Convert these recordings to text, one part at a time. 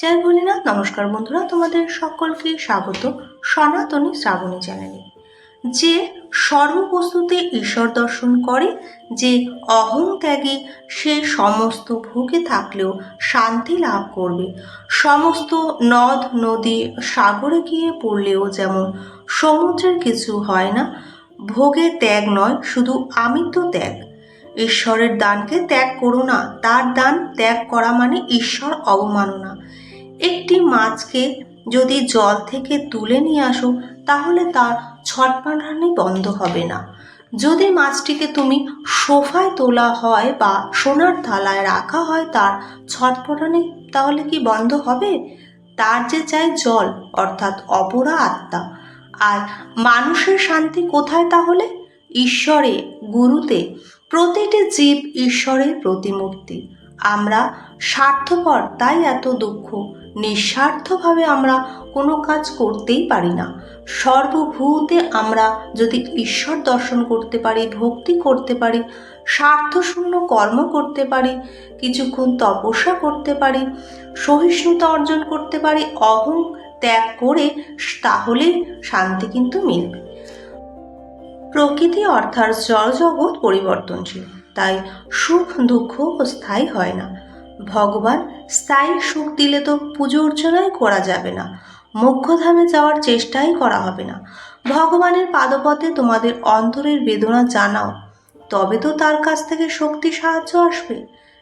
জয় ভোলেনাথ। নমস্কার বন্ধুরা, তোমাদের সকলকে স্বাগত সনাতনী শ্রাবণী চ্যানেলে। যে সর্ববস্তুতে ঈশ্বর দর্শন করে, যে অহং ত্যাগী, সে সমস্ত ভোগে থাকলেও শান্তি লাভ করবে। সমস্ত নদ নদী সাগরে গিয়ে পড়লেও যেমন সমুদ্রের কিছু হয় না, ভোগে ত্যাগ নয়, শুধু আমিত্ব ত্যাগ। ঈশ্বরের দানকে ত্যাগ করো না, তার দান ত্যাগ করা মানে ঈশ্বর অবমাননা। একটি মাছকে যদি জল থেকে তুলে নিয়ে আসো, তাহলে তার ছটফটানি বন্ধ হবে না। যদি মাছটিকে তুমি সোফায় তোলা হয় বা সোনার থালায় রাখা হয়, তার ছটফটানি তাহলে কি বন্ধ হবে? তার যে চাই জল, অর্থাৎ অপরা আত্মা। আর মানুষের শান্তি কোথায় তাহলে? ঈশ্বরে, গুরুতে। প্রতিটি জীব ঈশ্বরের প্রতিমূর্তি। আমরা স্বার্থপর, তাই এত দুঃখ। নিঃস্বার্থভাবে আমরা কোনো কাজ করতেই পারি না। সর্বভূতে আমরা যদি ঈশ্বর দর্শন করতে পারি, ভক্তি করতে পারি, স্বার্থশূন্য কর্ম করতে পারি, কিছুক্ষণ তপস্যা করতে পারি, সহিষ্ণুতা অর্জন করতে পারি, অহং ত্যাগ করে, তাহলে শান্তি কিন্তু মিলবে। প্রকৃতি অর্থাৎ জড়জগৎ পরিবর্তনশীল, তাই সুখ দুঃখ স্থায়ী হয় না। ভগবান স্থায়ী সুখ দিলে তো পুজো অর্চনাই করা যাবে না, মোক্ষধামে যাওয়ার চেষ্টাই করা হবে না। ভগবানের পাদপথে তোমাদের অন্তরের বেদনা জানাও, তবে তো তার কাছ থেকে শক্তি সাহায্য আসবে।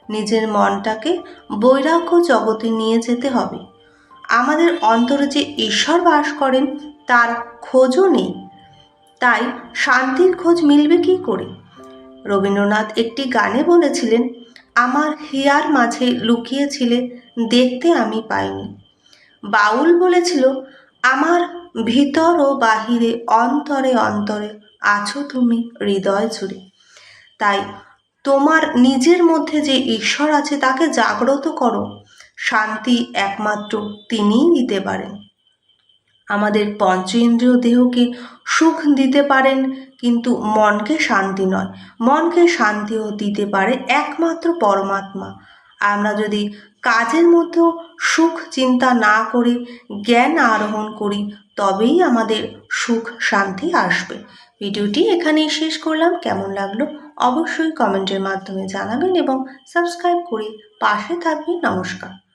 নিজের মনটাকে বৈরাগ্য জগতে নিয়ে যেতে হবে। আমাদের অন্তরে যে ঈশ্বর বাস করেন, তার খোঁজও নেই, তাই শান্তির খোঁজ মিলবে কি করে? রবীন্দ্রনাথ একটি গানে বলেছিলেন, আমার হিয়ার মাঝে লুকিয়েছিলে, দেখতে আমি পাইনি। বাউল বলেছিল, আমার ভিতর ও বাহিরে, অন্তরে অন্তরে আছো তুমি হৃদয় জুড়ে। তাই তোমার নিজের মধ্যে যে ঈশ্বর আছে, তাকে জাগ্রত করো। শান্তি একমাত্র তিনিই দিতে পারেন। আমাদের পঞ্চ ইন্দ্রিয় দেহকে সুখ দিতে পারেন, কিন্তু মনকে শান্তি নয়। মনকে শান্তিও দিতে পারে একমাত্র পরমাত্মা। আমরা যদি কাজের মধ্যেও সুখ চিন্তা না করে জ্ঞান আরোহণ করি, তবেই আমাদের সুখ শান্তি আসবে। ভিডিওটি এখানেই শেষ করলাম। কেমন লাগলো অবশ্যই কমেন্টের মাধ্যমে জানাবেন এবং সাবস্ক্রাইব করে পাশে থাকবেন। নমস্কার।